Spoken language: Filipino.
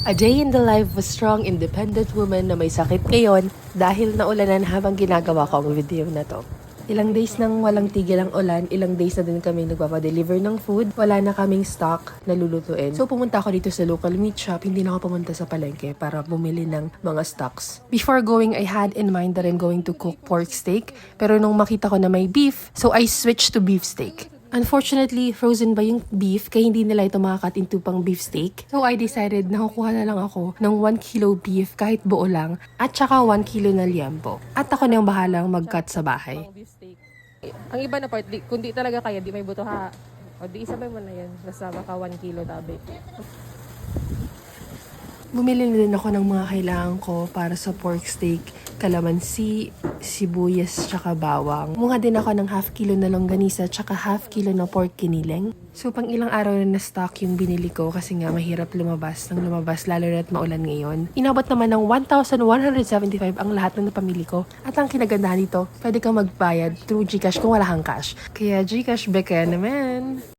A day in the life of a strong, independent woman na may sakit ngayon dahil naulanan habang ginagawa ko ang video na to. Ilang days nang walang tigil ang ulan, ilang days na din kami nagpapadeliver ng food. Wala na kaming stock na lulutuin. So pumunta ako dito sa local meat shop, hindi na ako pumunta sa palengke para bumili ng mga stocks. Before going, I had in mind that I'm going to cook pork steak. Pero nung makita ko na may beef, so I switched to beef steak. Unfortunately, frozen ba yung beef kaya hindi nila ito makakat into pang beef steak. So I decided na kukuha na lang ako ng 1 kilo beef kahit buo lang at saka 1 kilo na liampo. At ako na yung bahalang mag-cut sa bahay. Ang iba na part, kung di talaga kaya, di may buto ha. O di isabay mo na yan. Basta baka 1 kilo tabi. Bumili na din ako ng mga kailangan ko para sa pork steak, kalamansi, sibuyas, tsaka bawang. Kumuha din ako ng half kilo na longganisa, tsaka half kilo na pork kiniling. So, pang ilang araw na na-stock yung binili ko kasi nga mahirap lumabas ng lumabas, lalo na't maulan ngayon. Inabot naman ng 1,175 ang lahat ng napamili ko. At ang kinagandahan nito, pwede kang magbayad through GCash kung wala kang cash. Kaya GCash beka naman!